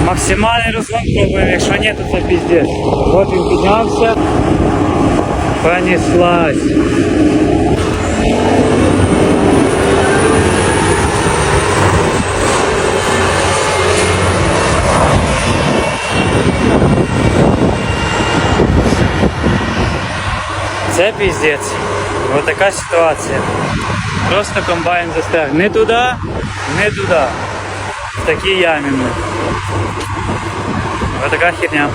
Максимальний розгон пробуємо, якщо ні, то це піздець. От він піднявся. Понеслась. Це піздець. Ось така ситуація. Просто комбайн застряг. Не туди, не туди. В такій ямі. Ось така херня.